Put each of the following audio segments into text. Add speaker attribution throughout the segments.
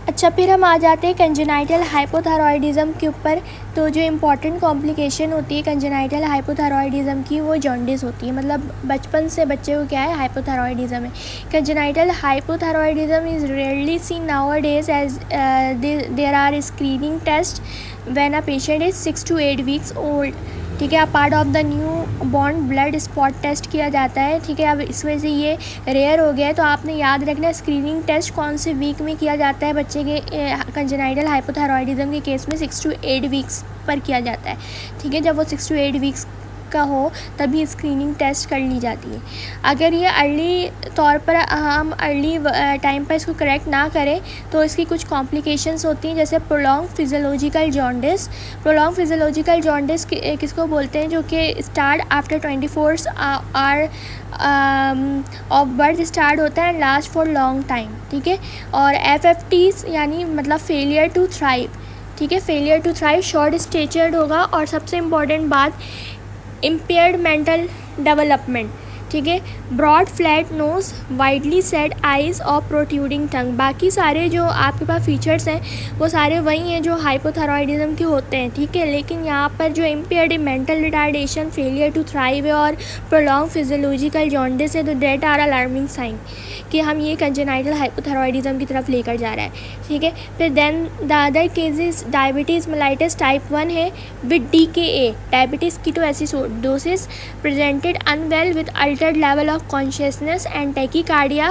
Speaker 1: अच्छा, फिर हम आ जाते हैं कंजेनाइटल हाइपोथायरॉयडिज्म के ऊपर। तो जो इम्पॉर्टेंट कॉम्प्लिकेशन होती है कंजेनाइटल हाइपोथायरॉयडिज्म की, वो जॉन्डिस होती है। मतलब बचपन से बच्चे को क्या है, हाइपोथायरॉयडिज्म है। Congenital hypothyroidism is rarely seen nowadays as there are screening test when a patient is 6 to 8 weeks old. ठीक है, part of the newborn blood spot test किया जाता है। ठीक है, अब इस वजह से ये रेयर हो गया है। तो आपने याद रखना, स्क्रीनिंग टेस्ट कौन से वीक में किया जाता है बच्चे के कंजेनाइटल हाइपोथायरॉयडिज्म के केस में 6 to 8 वीक्स पर किया जाता है। ठीक है, जब वो 6 to 8 वीक्स का हो तभी स्क्रीनिंग टेस्ट कर ली जाती है। अगर ये अर्ली तौर पर हम अर्ली टाइम पर इसको करेक्ट ना करें तो इसकी कुछ कॉम्प्लिकेशंस होती हैं, जैसे prolong physiological jaundice. Prolong physiological jaundice किसको बोलते हैं, जो कि start after 24 hour of birth start होता है and last for long time. ठीक है, और FFTs यानी मतलब फेलियर टू थ्राइव। ठीक है, failure to thrive, short statured होगा, और सबसे इम्पॉर्टेंट बात इम्पेयर्ड मेंटल डेवलपमेंट। ठीक है, broad flat nose, widely set eyes और प्रोट्रूडिंग टंग। बाकी सारे जो आपके पास फीचर्स हैं वो सारे वही हैं जो हाइपोथायरॉयडिज्म के होते हैं। ठीक है, लेकिन यहाँ पर जो impaired mental retardation, failure to thrive है और प्रोलॉन्ग फिजियोलॉजिकल जॉन्डिस है, तो डेट आर अलार्मिंग साइन कि हम ये कंजेनाइटल हाइपोथायरॉयडिज्म की तरफ लेकर जा रहा है। ठीक है, फिर then the other cases diabetes mellitus type 1 है with DKA, diabetes ketoacidosis presented unwell with altered level of consciousness and tachycardia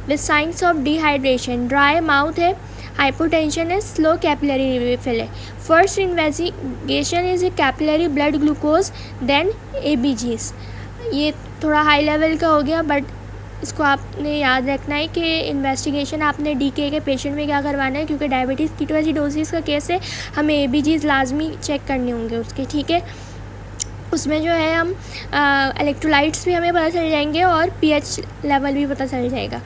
Speaker 1: with signs of dehydration. Dry mouth है, हाइपोटेंशन है, स्लो कैपिलरी रिफिल है। First investigation is a capillary blood glucose then ABGs। ये थोड़ा high level का हो गया, but इसको आपने याद रखना है कि इन्वेस्टिगेशन आपने DKA के पेशेंट में क्या करवाना है, क्योंकि डायबिटीज़ कीटोएसिडोसिस का केस है, हमें ABGs लाजमी चेक करने होंगे उसके। ठीक है, उसमें जो है हम इलेक्ट्रोलाइट्स भी हमें पता चल जाएंगे और pH लेवल भी पता चल जाएगा।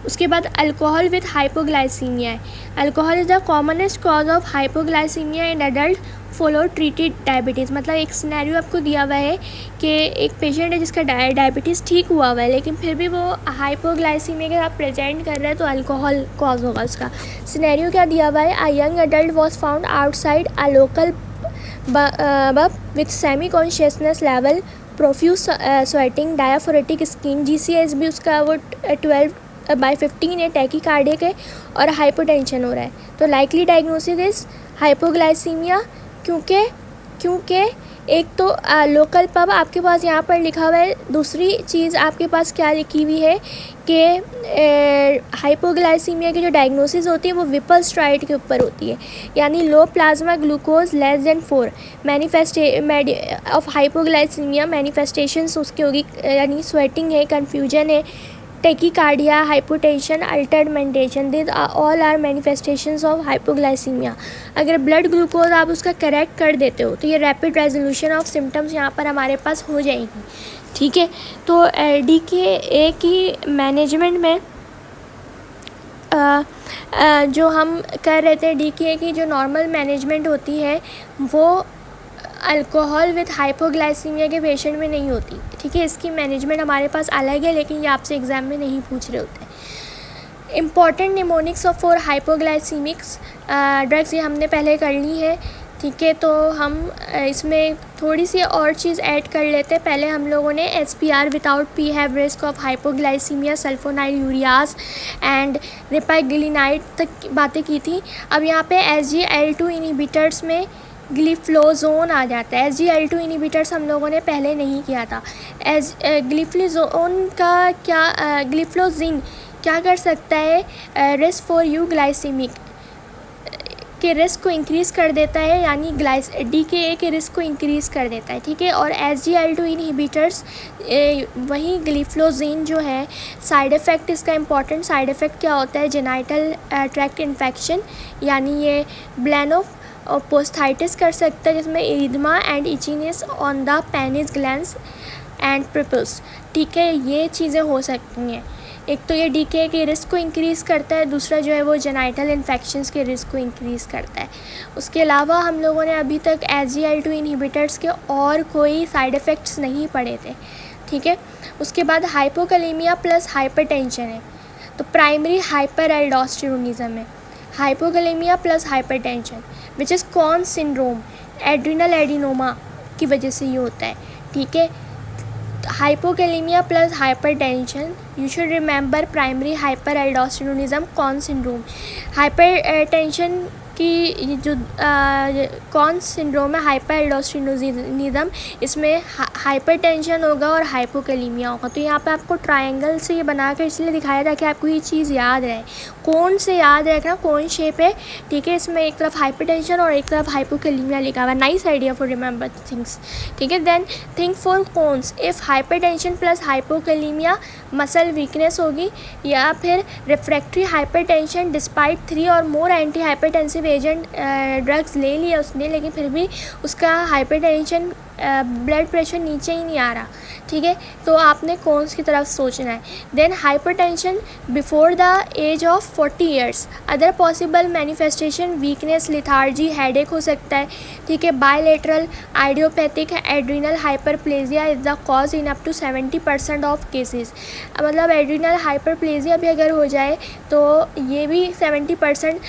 Speaker 1: उसके बाद अल्कोहल विथ हाइपोग्लाइसीमिया है। Alcohol is the commonest cause of hypoglycaemia in adult follow treated diabetes. मतलब एक सिनेरियो आपको दिया हुआ है कि एक पेशेंट है जिसका डायबिटीज़ ठीक हुआ हुआ है, लेकिन फिर भी वो हाइपोग्लाइसीमिया के साथ प्रेजेंट कर रहा है, तो अल्कोहल कॉज होगा उसका। सिनेरियो क्या दिया हुआ है, a young adult was found outside a local pub with semi consciousness level, profuse sweating, diaphoretic skin, GCS भी उसका वो 12/15 है, टैकीकार्डिक है और हाइपोटेंशन हो रहा है। तो लाइकली डायग्नोसिस इज हाइपोग्लाइसीमिया, क्योंकि एक तो लोकल पब आपके पास यहाँ पर लिखा हुआ है। दूसरी चीज़ आपके पास क्या लिखी हुई है कि हाइपोग्लाइसीमिया की जो डायग्नोसिस होती है वो विपल स्ट्राइड के ऊपर होती है, यानी low plasma glucose less than 4 of hypoglycaemia. Manifestations उसकी होगी, यानी स्वेटिंग है, कन्फ्यूजन है, tachycardia, hypotension, altered mentation, this all are manifestations of hypoglycaemia. अगर ब्लड ग्लूकोज आप उसका करेक्ट कर देते हो तो ये रैपिड रेजोल्यूशन ऑफ सिम्टम्स यहाँ पर हमारे पास हो जाएगी। ठीक है, तो DKA की मैनेजमेंट में जो हम कर रहे थे, DKA की जो नॉर्मल मैनेजमेंट होती है वो अल्कोहल विथ हाइपोग्लाइसीमिया के पेशेंट में नहीं होती। ठीक है, इसकी मैनेजमेंट हमारे पास अलग है, लेकिन ये आपसे एग्ज़ाम में नहीं पूछ रहे होते। Important mnemonics of for hypoglycaemics drugs ये हमने पहले कर ली है। ठीक है, तो हम इसमें थोड़ी सी और चीज़ ऐड कर लेते हैं। पहले हम लोगों ने SPR without P have risk of hypoglycaemia, sulphonylureas and repaglinide तक बातें की थी। अब यहाँ पे SGLT2 इनहिबिटर्स में ग्लिफ्लोजोन आ जाता है। SGLT2 इनहिबिटर्स हम लोगों ने पहले नहीं किया था। ग्लिफ्लोजोन का क्या, ग्लिफ्लोजिन क्या कर सकता है, रिस्क फॉर यू ग्लाइसीमिक के रिस्क को इंक्रीज़ कर देता है, यानी DKA के रिस्क को इंक्रीज़ कर देता है। ठीक है, और SGLT2 इनहिबिटर्स वही ग्लिफ्लोजिन जो है, साइड इफ़ेक्ट इसका इंपॉर्टेंट साइड इफ़ेक्ट क्या होता है, जेनाइटल ट्रैक्ट इन्फेक्शन, यानी ये ब्लैनो और पोस्थाइटिस कर सकता है, जिसमें erythema and itchiness on the penis glands and prepuce. ठीक है, ये चीज़ें हो सकती हैं। एक तो ये DKA के रिस्क को इंक्रीज़ करता है, दूसरा जो है वो जेनाइटल इन्फेक्शंस के रिस्क को इंक्रीज़ करता है। उसके अलावा हम लोगों ने अभी तक SGLT2 इनहिबिटर्स के और कोई साइड इफ़ेक्ट्स नहीं पढ़े थे। ठीक है, उसके बाद हाइपोकैलेमिया प्लस हाइपरटेंशन है, तो प्राइमरी हाइपर एल्डोस्टेरोनिज्म है। Hypokalaemia plus hypertension which is Conn syndrome, adrenal adenoma की वजह से ये होता है, ठीक है। Hypokalaemia plus hypertension, you should remember primary hyper aldosteronism Conn syndrome. Hypertension की जो कौन सिंड्रोम है, हाइपर एल्डोस्टेरोनिज्म, इसमें हाइपरटेंशन होगा और हाइपोकैलेमिया होगा। तो यहाँ पे आपको ट्रायंगल से ये बनाकर इसलिए दिखाया था कि आपको ये चीज़ याद रहे, कौन से याद रखना, कौन शेप है, ठीक है। इसमें एक तरफ हाइपरटेंशन और एक तरफ हाइपोकैलेमिया लिखा हुआ है। Nice idea for remember things, ठीक है। Then think for Conn's, if hypertension plus hypokalaemia muscle weakness होगी, या फिर रिफ्रैक्टरी हाइपरटेंशन डिस्पाइट 3 और more antihypertensive agent drugs ले लिया उसने, लेकिन फिर भी उसका हाइपरटेंशन ब्लड प्रेशर नीचे ही नहीं आ रहा, ठीक है। तो आपने कौन की तरफ सोचना है। Then hypertension before the age of 40 years, other possible manifestation weakness, lethargy, headache हो सकता है, ठीक है। Bilateral idiopathic adrenal hyperplasia is the cause in up to 70% of cases. मतलब एड्रिनल हाइपरप्लेजिया भी अगर हो जाए तो ये भी 70%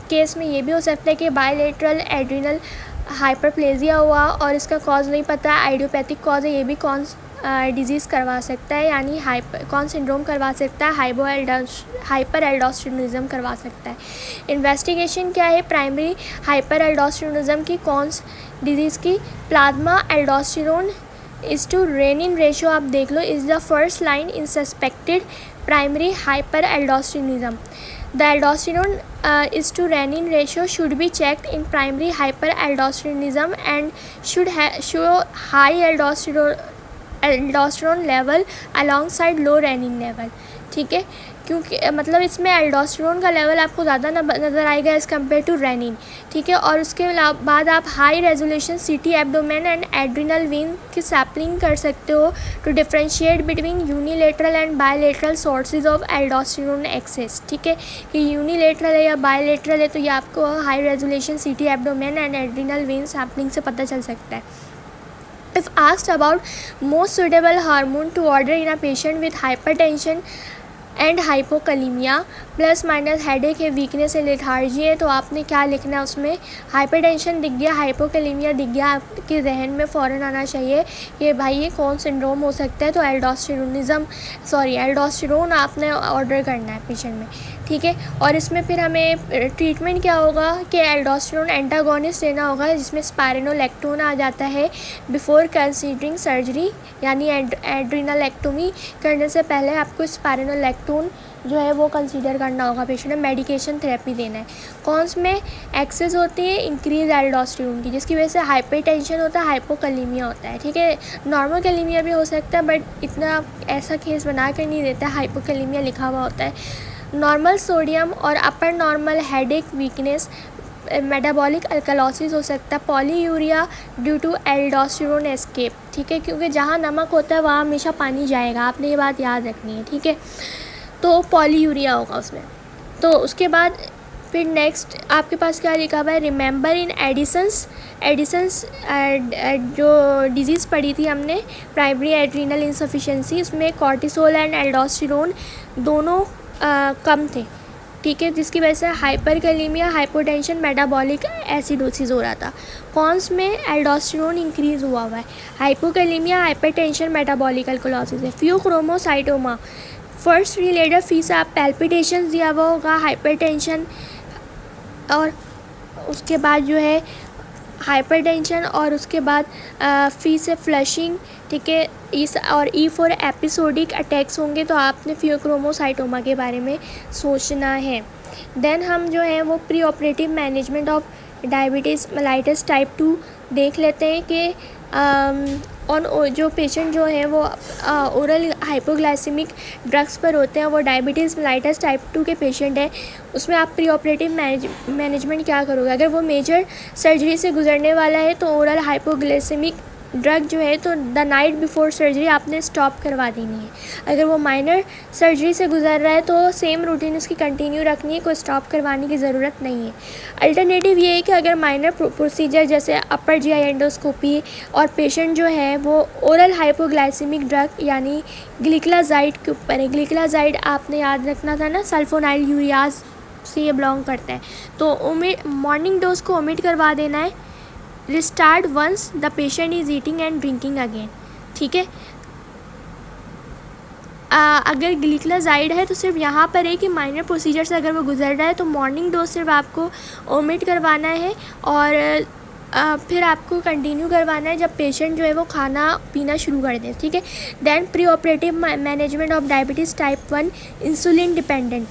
Speaker 1: केस में ये भी हो सकता है कि बायलेटरल एड्रिनल हाइपरप्लेजिया हुआ और इसका कॉज नहीं पता, आइडियोपैथिक कॉज है, ये भी कौन डिजीज़ करवा सकता है, यानी कौन सिंड्रोम करवा सकता है, हाइपर एल्डोस्टेरोनिज्म करवा सकता है। इन्वेस्टिगेशन क्या है प्राइमरी हाइपर एल्डोस्टेरोनिज्म की, कौन डिजीज़ की, plasma aldosterone is to renin ratio, आप देख लो, is the first line in suspected primary hyper aldosteronism. The aldosterone is to renin ratio should be checked in primary hyperaldosteronism and should show high aldosterone level alongside low renin level, ठीक है। क्योंकि मतलब इसमें aldosterone का level आपको ज़्यादा नज़र आएगा एज़ कम्पेयर टू रेनिन, ठीक है। और उसके बाद आप high resolution CT abdomen and adrenal vein की सैम्पलिंग कर सकते हो to differentiate between unilateral and bilateral sources of aldosterone excess, ठीक है। कि यूनिलेटरल है या बायलेटरल है, तो ये आपको high resolution CT abdomen and adrenal when sampling से पता चल सकता है। If asked about most suitable hormone to order in a patient with hypertension and hypokalemia plus minus headache है, वीकनेस है, लेथार्जी है, तो आपने क्या लिखना है उसमें, हाइपरटेंशन दिख गया, हाइपोकैलेमिया दिख गया, आपके जहन में फ़ौरन आना चाहिए कि भाई ये कौन सिंड्रोम हो सकता है। तो एल्डोस्टेरोन आपने ऑर्डर करना है पेशेंट में, ठीक है। और इसमें फिर हमें ट्रीटमेंट क्या होगा कि एल्डोस्टेरोन एंटागोनिस्ट लेना होगा, जिसमें स्पाइरोनोलेक्टोन आ जाता है बिफोर कंसीडरिंग सर्जरी, यानी एड्रिनलेक्टोमी करने से पहले आपको स्पाइरोनोलेक्टोन जो है वो कंसीडर करना होगा पेशेंट में, मेडिकेशन थेरेपी देना है। कौन में एक्सेस होती है इंक्रीज एल्डोस्टेरोन की, जिसकी वजह से हाइपरटेंशन होता है, हाइपोकैलेमिया होता है, ठीक है। नॉर्मल कैलेमिया भी हो सकता है, बट इतना ऐसा केस बना कर नहीं देता, हाइपोकैलेमिया लिखा हुआ होता है। नॉर्मल सोडियम और upper normal headache, weakness, metabolic alkalosis हो सकता है। Polyuria due to aldosterone escape, ठीक है, क्योंकि जहाँ नमक होता है वहाँ हमेशा पानी जाएगा, आपने ये बात याद रखनी है, ठीक है। तो पॉलीयूरिया होगा उसमें। तो उसके बाद फिर नेक्स्ट आपके पास क्या लिखा हुआ है, रिमेंबर इन एडिसन्स जो डिजीज़ पढ़ी थी हमने प्राइमरी एड्रिनल इंसफिशिएंसी, उसमें कॉर्टिसोल एंड एल्डोस्टेरोन दोनों कम थे, ठीक है, जिसकी वजह से हाइपरकैलेमिया, हाइपोटेंशन, मेटाबॉलिक एसिडोसिस हो रहा था। कौन्स में एल्डोस्टेरोन इंक्रीज़ हुआ है, हाइपोकैलेमिया, हाइपरटेंशन, मेटाबॉलिक अल्कलोसिस है। फियोक्रोमोसाइटोमा फर्स्ट रिलेटेड फी से आप पैल्पिटेशन दिया हुआ होगा, हाइपरटेंशन और उसके बाद जो है हाइपरटेंशन और उसके बाद फी से फ्लशिंग, ठीक है, इस और ई फॉर एपिसोडिक अटैक्स होंगे, तो आपने फियोक्रोमोसाइटोमा के बारे में सोचना है। देन हम जो है वो pre operative management of diabetes mellitus type 2 देख लेते हैं कि और जो पेशेंट जो है वो ओरल हाइपोग्लाइसेमिक ड्रग्स पर होते हैं, वो डायबिटीज़ मेलाइटस टाइप 2 के पेशेंट हैं, उसमें आप प्री ऑपरेटिव मैनेजमेंट क्या करोगे। अगर वो मेजर सर्जरी से गुजरने वाला है तो ओरल हाइपोग्लाइसेमिक ड्रग जो है तो द नाइट बिफोर सर्जरी आपने स्टॉप करवा देनी है। अगर वो माइनर सर्जरी से गुजर रहा है तो सेम रूटीन उसकी कंटिन्यू रखनी है, कोई स्टॉप करवाने की ज़रूरत नहीं है। अल्टरनेटिव ये है कि अगर माइनर प्रोसीजर जैसे अपर जीआई एंडोस्कोपी और पेशेंट जो है वो ओरल हाइपोग्लाइसेमिक ड्रग यानी ग्लिक्लाजाइड के ऊपर है, ग्लिक्लाजाइड आपने याद रखना था ना, सल्फोनाइल यूरियाज से ये बिलोंग करता है। तो मॉर्निंग डोज को ओमिट करवा देना है। Restart once the patient is eating and drinking again, ठीक है। अगर ग्लिक्लाजाइड है तो सिर्फ यहाँ पर है कि माइनर प्रोसीजर से अगर वो गुजर रहा है तो मॉर्निंग डोज सिर्फ आपको ओमिट करवाना है और फिर आपको कंटिन्यू करवाना है जब पेशेंट जो है वो खाना पीना शुरू कर दे, ठीक है। Then pre operative management of diabetes type 1 insulin dependent,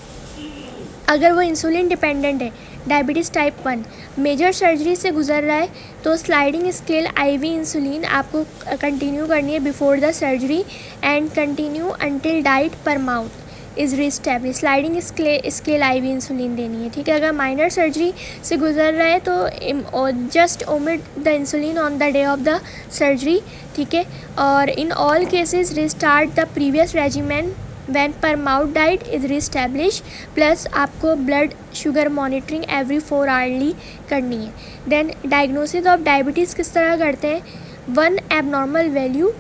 Speaker 1: अगर वो इंसुलिन डिपेंडेंट है डायबिटीज़ टाइप 1 मेजर सर्जरी से गुजर रहा है तो स्लाइडिंग स्केल आईवी इंसुलिन आपको कंटिन्यू करनी है before the surgery and continue until diet per mouth is reestablish. Sliding scale IV insulin देनी है, ठीक है। अगर माइनर सर्जरी से गुजर रहा है तो just omit the insulin on the day of the surgery, ठीक है। और in all cases restart the previous regimen when पर माउथ डाइट इज़ रिस्टैब्लिश, प्लस आपको blood sugar monitoring every 4 hourly करनी है। देन डायग्नोसिस ऑफ डायबिटीज़ किस तरह करते हैं, 1 abnormal value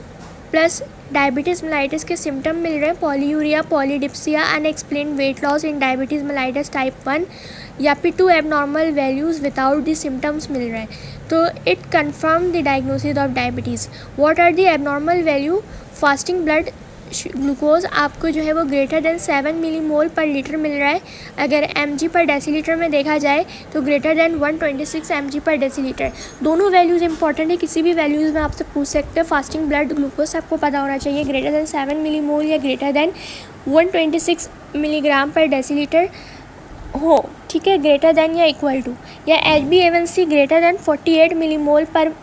Speaker 1: plus diabetes mellitus के सिम्टम मिल रहे हैं, polyuria, polydipsia, unexplained weight loss in diabetes mellitus type 1, या फिर 2 abnormal values without the symptoms मिल रहे हैं, तो it confirm the diagnosis of diabetes. What are the abnormal value, fasting blood glucose आपको जो है वो greater than 7 millimole per litre मिल रहा है। अगर mg पर डेसीलीटर में देखा जाए तो ग्रेटर देन 126 mg पर डेसीलीटर। दोनों वैल्यूज़ इंपॉर्टेंट है, किसी भी वैल्यूज़ में आपसे पूछ सकते हैं। फास्टिंग ब्लड ग्लूकोज आपको पता होना चाहिए ग्रेटर देन 7 मिलीमोल या ग्रेटर देन 126 मिलीग्राम पर डेसीलीटर हो, ठीक है, ग्रेटर देन या इक्वल टू, या HbA1c ग्रेटर देन 48 मिलीमोल पर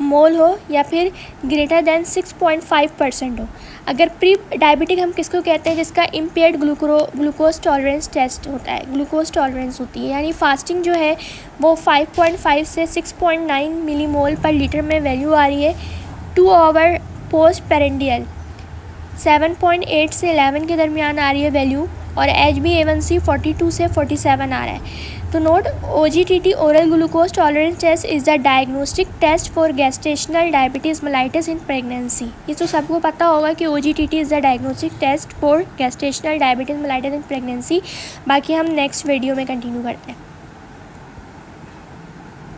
Speaker 1: मोल हो, या फिर ग्रेटर देन 6.5% हो। अगर प्री डायबिटिक हम किसको कहते हैं, जिसका इम्पेयर्ड ग्लूकोज टॉलरेंस टेस्ट होता है, ग्लूकोज टॉलरेंस होती है, यानी फास्टिंग जो है वो 5.5 से 6.9 मिलीमोल पर लीटर में वैल्यू आ रही है। 2 आवर पोस्ट पेरेंडियल 7.8 से 11 के दरमियान आ रही है वैल्यू, और HbA1c 42 से 47 आ रहा है। तो note, OGTT oral glucose tolerance test is the diagnostic test for gestational diabetes mellitus in pregnancy. ये तो सबको पता होगा कि OGTT is the diagnostic test for gestational diabetes mellitus in pregnancy. बाकी हम नेक्स्ट वीडियो में कंटिन्यू करते हैं।